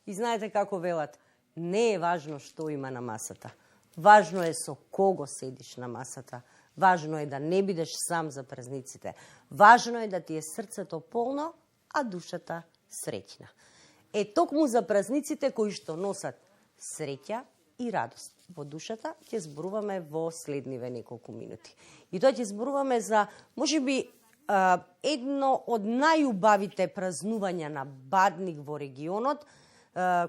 И знаете како велат, не е важно што има на масата. Важно е со кого седиш на масата. Важно е да не бидеш сам за празниците. Важно е да ти е срцето полно, а душата среќна. Е токму за празниците кои што носат среќа и радост во душата, ќе зборуваме во следниве неколку минути. И тоа ќе зборуваме за, можеби, едно од најубавите празнувања на Бадник во регионот,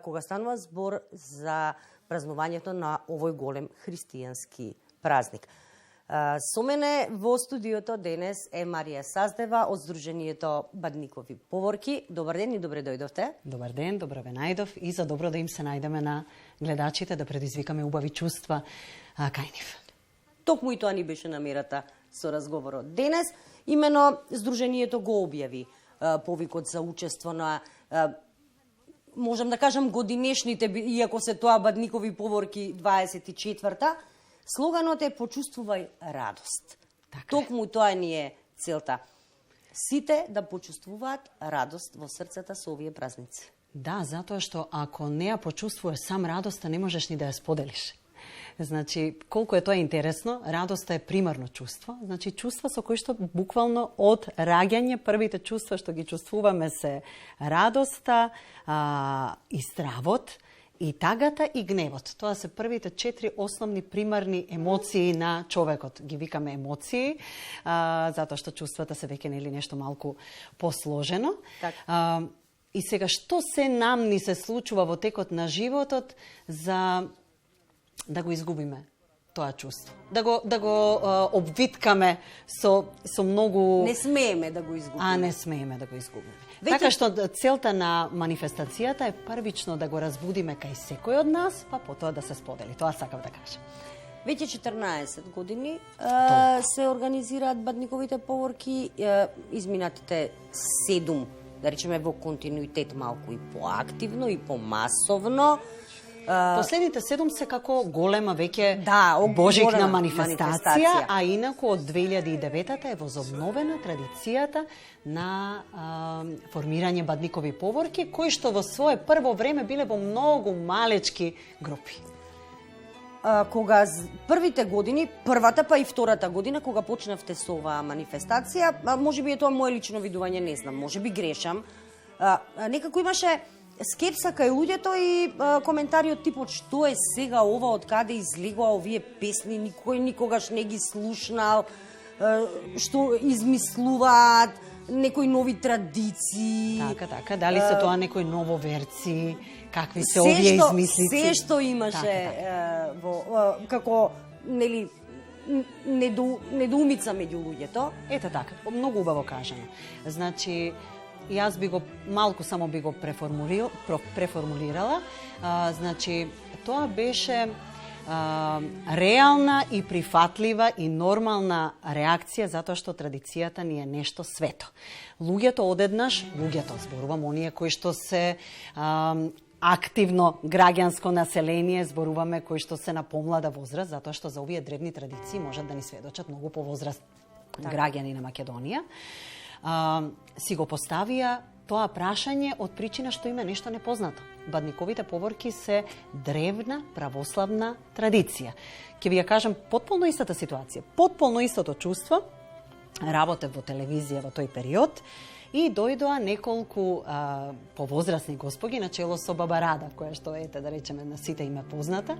кога станува збор за празнувањето на овој голем христијански празник. Со мене во студиото денес е Марија Саздева од Сдруженијето Бадникови поворки. Добар ден и добре дојдовте. Добар ден, добро ве најдов и за добро да им се најдеме на гледачите, да предизвикаме убави чувства кај нив. Токму и тоа ни беше намерата со разговорот денес. Имено Сдруженијето го објави повикот за учество на, можам да кажам, годинешните, иако се тоа Бадникови поворки 24-та, слоганот е почувствувај радост. Така. Токму тоа ни е целта. Сите да почувствуваат радост во срцата со овие празници. Да, затоа што ако не ја почувствуваш сам радоста, не можеш ни да ја споделиш. Значи, колку е тоа интересно, радоста е примарно чувство. Значи, чувства со кои што буквално од раѓање, првите чувства што ги чувствуваме се радоста и стравот, и тагата и гневот. Тоа се првите 4 основни примарни емоции на човекот. Ги викаме емоции, затоа што чувствата се веќе нели нешто малку посложено. И сега, што се нам ни се случува во текот на животот за да го изгубиме тоа чувство? Да го обвиткаме со многу... Не смееме да го изгубиме. Не смееме да го изгубиме. Така што целта на манифестацијата е првично да го разбудиме кај секој од нас, па потоа да се сподели. Тоа сакав да кажам. Веќе 14 години се организираат Бадниковите поворки, изминатите 7, да речеме во континуитет, малку и поактивно и помасовно. Последните 7 се како голема веќе голема божикна манифестација, а инаку од 2009-та е возобновена традицијата на формирање Бадникови поворки, кои што во свое прво време биле во многу малечки групи. Кога првите години, првата па и втората година, кога почнавте со оваа манифестација, можеби е тоа моje лично видување, не знам, можеби грешам, некако имаше скепса кај луѓето и коментари од типот што е сега ова, од каде излегува овие песни, никој никогаш не ги слушнал, што измислуваат, некои нови традиции. Така, дали се тоа некои нововерци, какви се овие измислици? Се што имаше како нели недоумица меѓу луѓето. Ете така, многу убаво кажано. Значи, јас би го малку само би го преформулирала. Значи, тоа беше реална и прифатлива и нормална реакција затоа што традицијата ни е нешто свето. Луѓето одеднаш, зборувам оние кои што се активно граѓанско население, зборуваме кои што се на помлада возраст, затоа што за овие древни традиции можат да ни сведочат многу повозраст граѓани на Македонија. Си го поставија тоа прашање од причина што има нешто непознато. Бадниковите поворки се древна православна традиција. Ќе ви ја кажам потполно истата ситуација, потполно истото чувство. Работев во телевизија во тој период и дојдоа неколку повозрасни господи на чело со баба Рада, која што ете да речеме на сите име позната.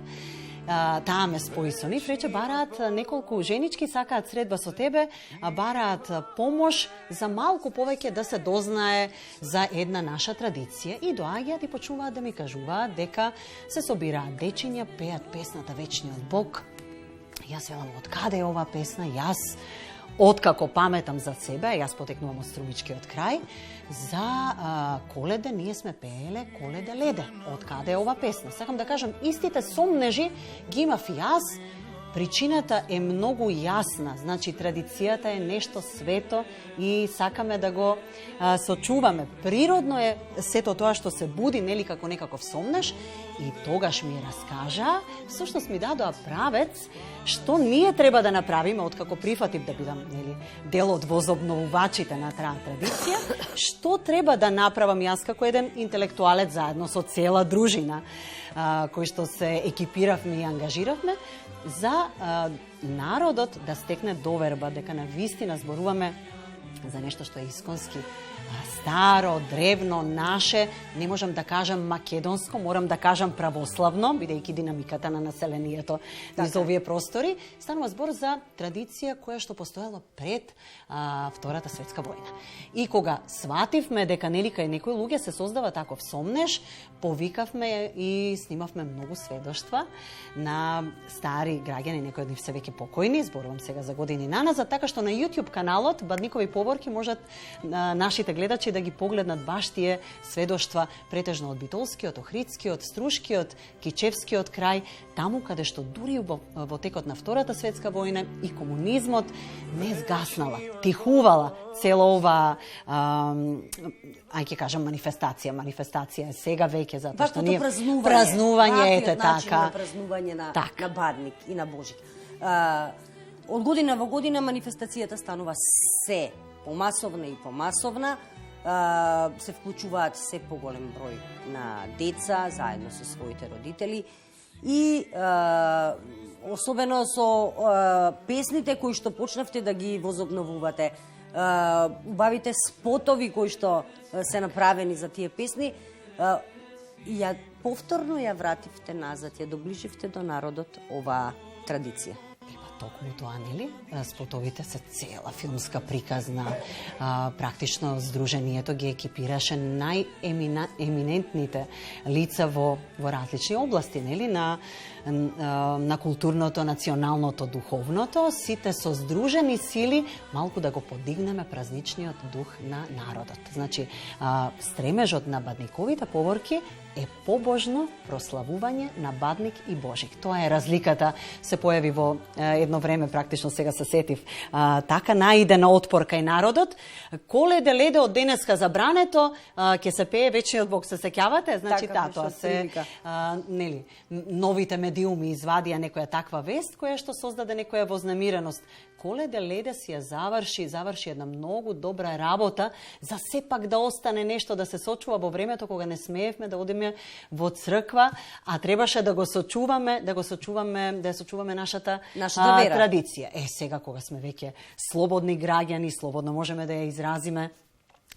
Таа ме спои со нив, рече бараат неколку женички, сакаат средба со тебе, бараат помош за малку повеќе да се дознае за една наша традиција. И доаѓаат и почнуваат да ми кажуваат дека се собираат дечиња, пеат песната Вечниот Бог. Јас велам, од каде е оваа песна? Јас откако паметам за себе, јас потекнувам од Струмичкиот крај, за Коледе ние сме пееле Коледе леде. Од каде е ова песна? Сакам да кажам, истите сомнежи ги имав и јас Причината е многу јасна, значи традицијата е нешто свето и сакаме да го сочуваме. Природно е сето тоа што се буди, нели, како некаков сомнеш, и тогаш ми раскажа, всушност ми дадоа правец, што ние треба да направиме, откако прифатив да бидам, нели, дел од возобновувачите на таа традиција, што треба да направам јас како еден интелектуалец заедно со цела дружина, кој што се екипиравме и ангажиравме, за народот да стекне доверба дека на вистина зборуваме за нешто што е исконски старо, древно, наше, не можам да кажам македонско, морам да кажам православно, бидејќи динамиката на населението низ овие простори. Станува збор за традиција која што постоела пред Втората светска војна. И кога свативме дека нели кај некои луѓе се создава таков сомнеш, повикавме и снимавме многу сведоштва на стари граѓани, некои од нив се веќе покојни, зборувам сега за години наназад, така што на YouTube каналот Бадникови поворки можат нашите гледачи да ги погледнат баш тие сведоштва, претежно од Битолскиот, Охридскиот, Струшкиот, Кичевскиот крај, таму каде што дури во текот на Втората светска војна и комунизмот не згаснала, тихувала цела ова, ќе кажам, манифестација е сега веќе, затоа што ние празнување ете така. Празнување на Бадник и на Божик. Од година во година манифестацијата станува се помасовна и помасовна, се вклучуваат се поголем број на деца заедно со своите родители и особено со песните кои што почнавте да ги возобновувате, убавите спотови кои што се направени за тие песни, ја повторно ја вративте назад, ја доближивте до народот оваа традиција. Токму тоа, нели? Спотовите се цела филмска приказна. Практично Сдруженијето ги екипираше најеминентните лица во различни области, нели? На културното, националното, духовното, сите со здружени сили малку да го подигнеме празничниот дух на народот. Значи, стремежот на Бадниковите поворки е побожно прославување на Бадник и Божик. Тоа е разликата, се појави во едно време, практично сега се сетив, така наиде на отпор кај народот. Коледе леде од денеска забрането, ќе се пее вечниот Бог, се сеќавате? Значи, тоа се, нели, новите медиуми извадија некоја таква вест, која што создаде некоја вознемиреност. Коледе леде си ја заврши една многу добра работа за сепак да остане нешто да се сочува во времето кога не смеевме да одиме во црква, а требаше да сочуваме нашата традиција. Сега кога сме веќе слободни граѓани, слободно можеме да ја изразиме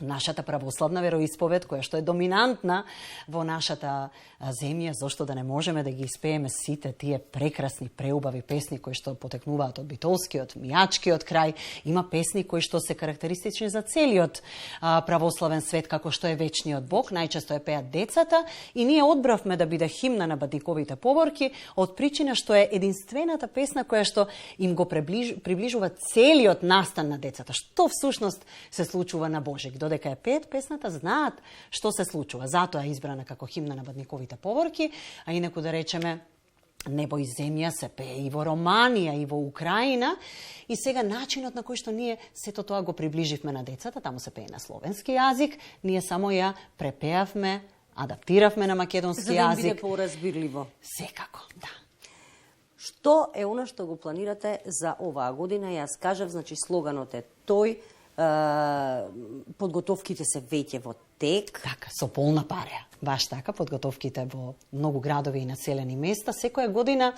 нашата православна вероисповед, која што е доминантна во нашата земја, зошто да не можеме да ги испееме сите тие прекрасни, преубави песни кои што потекнуваат од Битолскиот, Мијачкиот крај. Има песни кои што се карактеристични за целиот православен свет, како што е Вечниот Бог, најчесто ја пеат децата, и ние одбравме да биде химна на Бадниковите поворки од причина што е единствената песна која што им го приближува целиот настан на децата. Што всушност се случува на Божик? Додека е пеат песната, знаат што се случува. Затоа е избрана како химна на Бадниковите поворки, а инаку да речеме Небо и земја се пее и во Романија, и во Украина. И сега начинот на кој што ние сето тоа го приближивме на децата, таму се пее на словенски јазик, ние само ја препеавме, адаптиравме на македонски јазик. За да биде поразбирливо. Секако, да. Што е она што го планирате за оваа година? Јас кажав, значи слоганот е тој, подготовките се веќе во тек. Така, со полна пареа. Баш така, подготовките во многу градови и населени места. Секоја година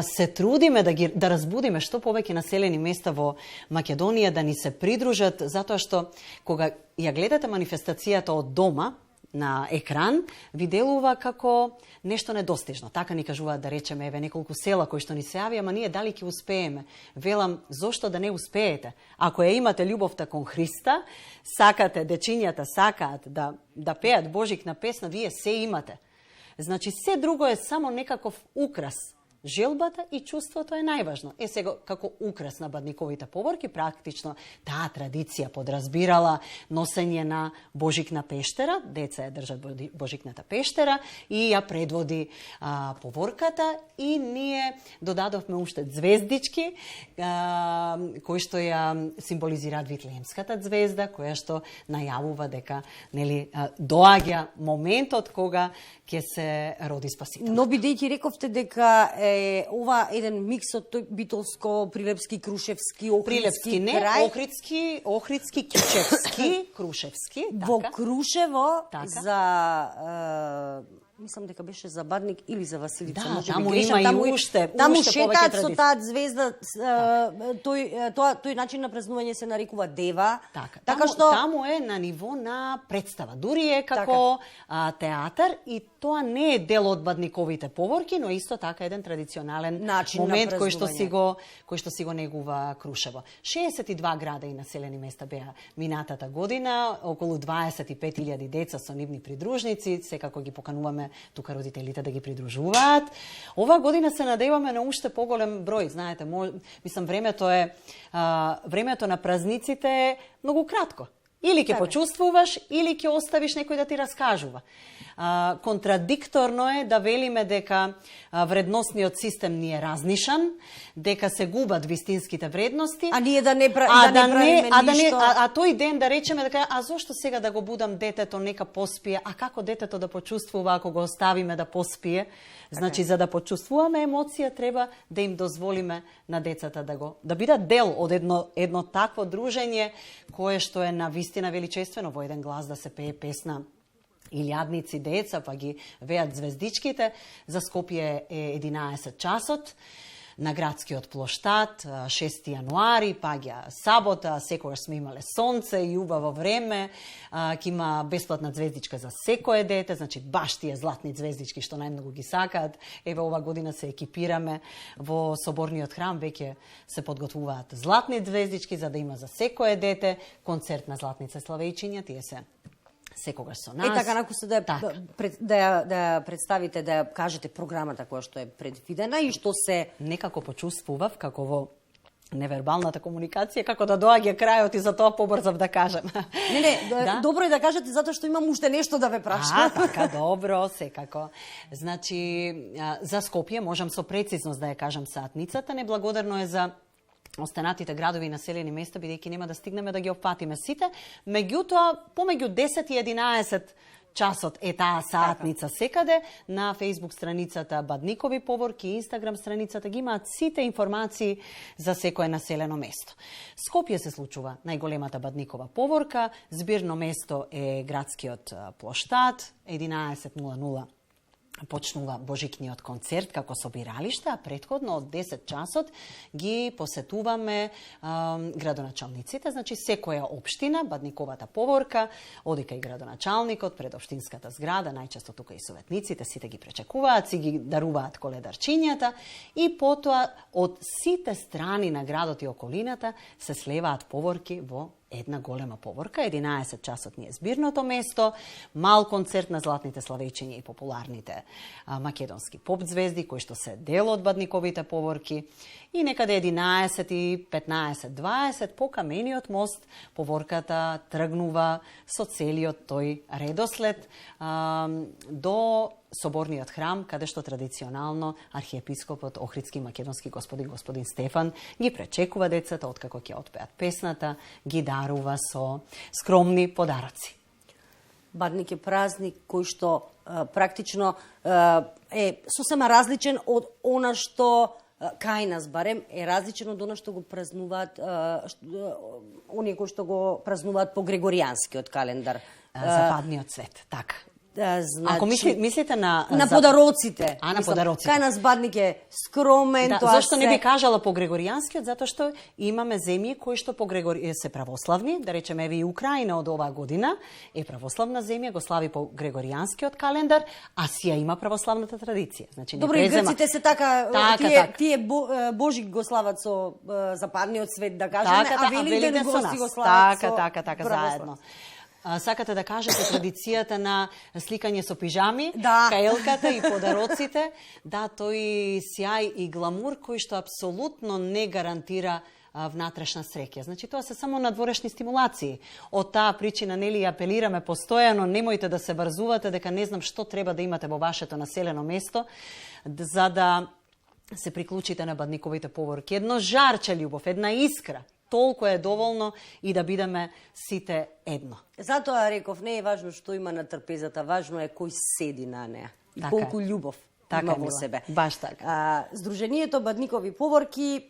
се трудиме да разбудиме што повеќе населени места во Македонија да ни се придружат, затоа што кога ја гледате манифестацијата од дома, на екран, ви делува како нешто недостижно. Така ни кажуваат, да речеме, еве неколку села кои што ни се јави, ама ние дали ќе успееме? Велам, зошто да не успеете? Ако ја имате љубовта кон Христа, сакате, дечињата сакаат да пеат Божик на песна, вие се имате. Значи, се друго е само некаков украс. желбата и чувството е најважно. Сега, како украс на бадниковите поворки, практично таа традиција подразбирала носење на божикна пештера, деца ја држат божикната пештера и ја предводи поворката, и ние додадовме уште звездички, кои што ја символизираат Витлеемската звезда, која што најавува дека доаѓа моментот кога ќе се роди Спасител. Но бидејќи рековте дека ова еден микс од тој битолско, прилепски, крушевски, охридски крај. Охридски, кичевски, крушевски. Во Крушево така. За мислам дека беше за Бадник или за Василица, може би грешам. Има и уште шетаат со таа звезда, тој начин на празнување се нарекува дева. Така што таму е на ниво на представа, дури е како театар, и тоа не е дел од бадниковите поворки, но исто така еден традиционален момент кој што си го негува Крушево. 62 града и населени места беа минатата година, околу 25.000 деца со нивни придружници, секако ги покануваме тука родителите да ги придружуваат. Ова година се надеваме на уште поголем број, знаете, мислам времето на празниците е многу кратко. Или ќе почувствуваш, или ќе оставиш некој да ти раскажува. Контрадикторно е да велиме дека вредносниот систем ни е разнишан, дека се губат вистинските вредности, а ние да не правиме ништо. А тој ден да речеме дека зошто сега да го будам детето, нека поспие, а како детето да почувствува ако го оставиме да поспие? Значи, за да почувствуваме емоција, треба да им дозволиме на децата да бидат дел од едно такво дружење, кое што е на вистина величествено, во еден глас да се пее песна илјадници деца, па ги веат звездичките. За Скопје е 11 часот на градскиот плоштад, 6 јануари, паѓа сабота, секогаш сме имале сонце и убаво време, ќе има бесплатна звездичка за секое дете, значи баш тие златни звездички што најмногу ги сакаат. Еве ова година се екипираме во Соборниот храм, веќе се подготвуваат златни звездички за да има за секое дете, концерт на Златница Славејчиња, тие се секогаш со нас. Така, наку се да ја представите, да ја кажете програмата која што е предвидена и што се... Некако почувствував како во невербалната комуникација, како да доаѓа крајот и за тоа побрзав да кажем. Добро е да кажете, затоа што имам уште нешто да ве прашам. Така, добро, секако. Значи, за Скопје можам со прецизност да ја кажам сатницата, неблагодарно е за останатите градови и населени места, бидејќи нема да стигнеме да ги опфатиме сите. Меѓутоа, помеѓу 10 и 11 часот е таа саатница секаде. На Facebook страницата Бадникови поворки и Instagram страницата ги имаат сите информации за секое населено место. Скопје се случува најголемата Бадникова поворка, збирно место е градскиот плоштад, 11:00 почнува божикниот концерт како собиралиште, а претходно од 10 часот ги посетуваме градоначалниците, значи секоја општина, Бадниковата поворка, одека и градоначалникот пред општинската зграда, најчесто тука и советниците, сите ги пречекуваат, си ги даруваат коледарчињата и потоа од сите страни на градот и околината се слеваат поворки во една голема поворка. 11 часот ни е збирното место, мал концерт на Златните Славејчиња и популарните македонски поп звезди, кои што се дел од Бадниковите поворки. И некаде 11 и 15-20 по Камениот мост поворката тргнува со целиот тој редослед до Соборниот храм, каде што традиционално архиепископот Охридски македонски господин Стефан ги пречекува децата откако ќе отпеат песната, ги дарува со скромни подароци. Бадник е празник кој што практично е сосема различен од она што кај нас барем е различен од она што го празнуваат оние кои што го празнуваат по григоријанскиот календар. Западниот свет, така. Значи, ако мислите на подароците. На подароците. Кај нас Бадник е скромен, тоа зашто не би кажала по григоријанскиот, затоа што имаме земји кои што по се православни, да речеме еве и Украина од оваа година е православна земја, го слави по григоријанскиот календар, а си ја има православната традиција. Значи добро, и грците се така, тие Божик го слават со западниот свет, да кажеме, а Великден го слават со православ. Сакате да кажете традицијата на сликање со пижами, Да. каелката и подароците, да, тој сјај и гламур кој што апсолутно не гарантира внатрешна среќа. Значи, тоа се само надворешни стимулации. Од таа причина, нели, апелираме постојано, немојте да се врзувате дека не знам што треба да имате во вашето населено место, за да се приклучите на бадниковите поворки. Едно жарче љубов, една искра, толку е доволно и да бидеме сите едно. Затоа реков, не е важно што има на трпезата, важно е кој седи на неа и Така колку љубов има во себе. Баш така. Здруженијето Бадникови поворки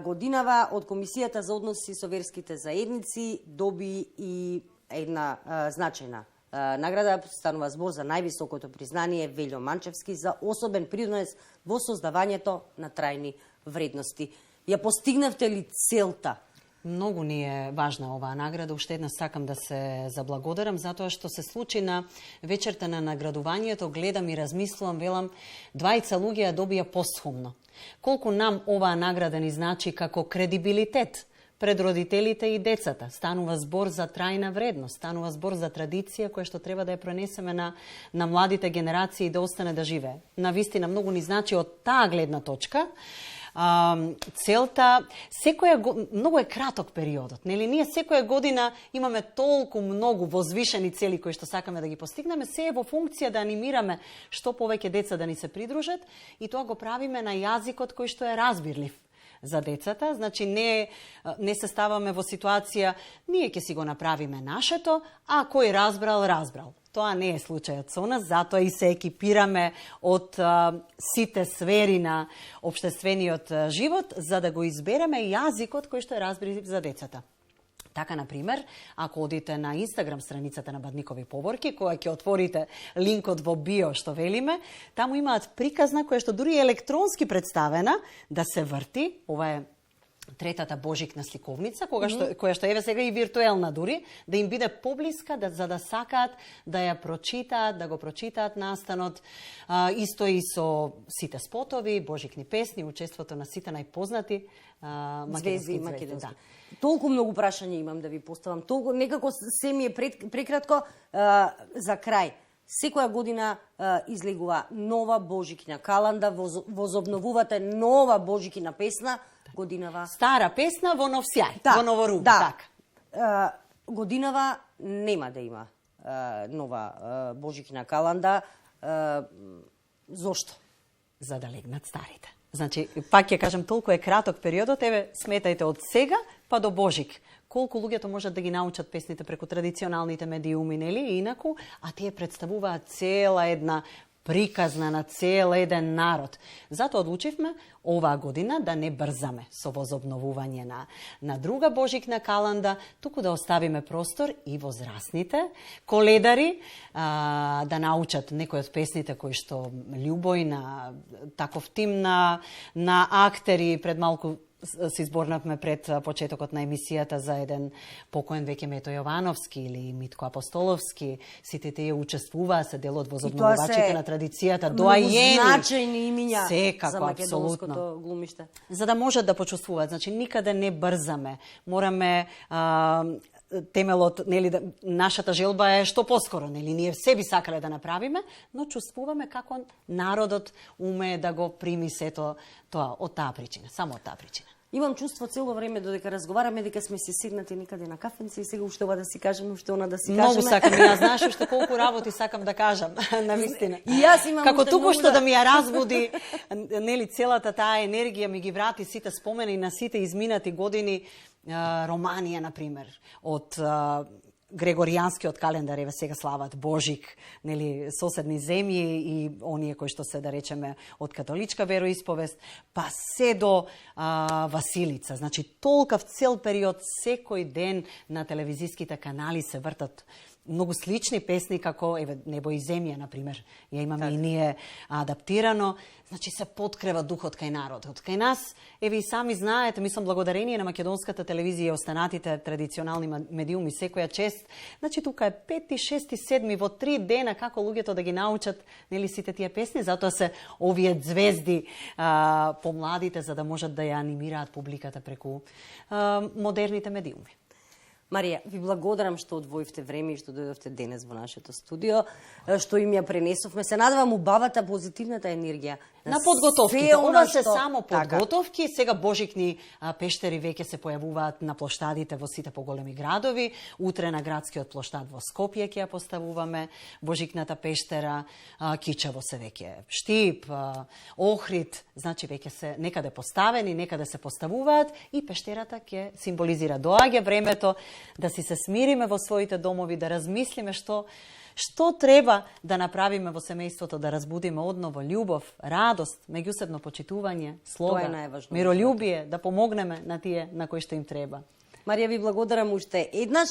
годинава од Комисијата за односи со верските заедници доби и една значајна награда. Станува збор за највисокото признание Велјо Манчевски за особен принос во создавањето на трајни вредности. Ја постигнавте ли целта? Многу ни е важна оваа награда. Уште една сакам да се заблагодарам затоа што се случи на вечерта на наградувањето. Гледам и размислувам, велам, двајца луѓе ја добија постхумно. Колку нам оваа награда ни значи како кредибилитет пред родителите и децата. Станува збор за трајна вредност, станува збор за традиција која што треба да ја пренесеме на младите генерации и да остане да живее. Навистина многу ни значи од таа гледна точка. Целта, многу е краток периодот, нели? Ние секоја година имаме толку многу возвишени цели кои што сакаме да ги постигнеме, се е во функција да анимираме што повеќе деца да ни се придружат и тоа го правиме на јазикот кој што е разбирлив за децата. Значи не се ставаме во ситуација ние ќе си го направиме нашето, а кој разбрал, разбрал. Тоа не е случајот со нас, затоа и се екипираме од сите сфери на општествениот живот, за да го избереме јазикот кој што е разбрив за децата. Така, например, ако одите на Инстаграм страницата на Бадникови поворки, која ќе отворите линкот во био што велиме, таму имаат приказна која што дури е електронски представена да се врти. Ова е третата божикна сликовница, која што еве сега и виртуелна дури, да им биде поблиска, за да сакаат да ја прочитаат, да го прочитаат настанот. Исто и со сите спотови, божикни песни, учеството на сите најпознати звезди македонски. Да. Толку многу прашања имам да ви поставам. Толку некако се ми е прекратко за крај. Секоја година излегува нова божикина каланда, возобновувате нова божикина песна, годинава стара песна во нов сјај, да, во ново руба, да. така. Годинава нема да има нова божикина каланда. Зошто? За да легнат старите. Значи, пак ќе кажам, толку е краток периодот, еве сметајте од сега па до Божик. Колку луѓето можат да ги научат песните преку традиционалните медиуми, нели, и инаку, а тие представуваат цела една приказна на цел еден народ. Затоа одлучивме оваа година да не брзаме со возобновување на друга божикна каланда, туку да оставиме простор и возрастните коледари да научат некои од песните кои што Љубој на таков тим на актери пред малку се изборнавме пред почетокот на емисијата за еден покоен веќе Мето Јовановски или Митко Апостоловски. Сите тие учествуваа, се дел од возобновувачите на традицијата, доајени. Значајни имиња секако, за македонското глумиште. За да можат да почувствуваат, значи никаде не брзаме. Мораме темелот, нели, нашата желба е што поскоро, нели, ние се би сакале да направиме, но чувствуваме како народот умее да го прими сето тоа од таа причина, само од таа причина. Имам чувство цело време додека разговараме дека сме се седнати некаде на кафенце и сега уште ова да си кажеме, уште она да си кажеме. Многу сакам, ја знаеш уште колку работи сакам да кажам, навистина. И јас имам како туку што да ми ја разбуди, нели, целата таа енергија ми ги врати сите спомени на сите изминати години. Романија, например, од Грегоријанскиот календар, еве сега слават Божик, нели, соседни земји и оние кои што се, да речеме, од католичка вероисповест, па се до Василица. Значи, толкав цел период, секој ден на телевизиските канали се вртат многу слични песни, како еве Небо и земја, например, ја имаме и ние адаптирано. Значи се подкрева духот кај народот. Кај нас, еве и сами знаете, мислам благодарение на македонската телевизија и останатите традиционални медиуми секоја чест. Значи тука е 5, 6, 7 во 3 дена како луѓето да ги научат, нели, сите тие песни, затоа се овие звезди помладите за да можат да ја анимираат публиката преку модерните медиуми. Марија, ви благодарам што одвоивте време и што дојдовте денес во нашето студио, што им ја пренесовме. Се надевам убавата позитивната енергија на подготовките. се Ова она се што- само Така. подготовки. Сега божикни пештери веќе се појавуваат на плоштадите во сите поголеми градови. Утре на градскиот плоштад во Скопје ќе ја поставуваме божикната пештера. Кичево се веќе Штип, Охрид, значи веќе се некаде поставени, некаде се поставуваат и пештерата ќе символизира. Доаѓа времето да си се смириме во своите домови, да размислиме што треба да направиме во семејството, да разбудиме одново љубов, радост, меѓусебно почитување, слога, Тоа е најважно. миролюбие, да помогнеме на тие на кои што им треба. Марија, ви благодарам уште еднаш.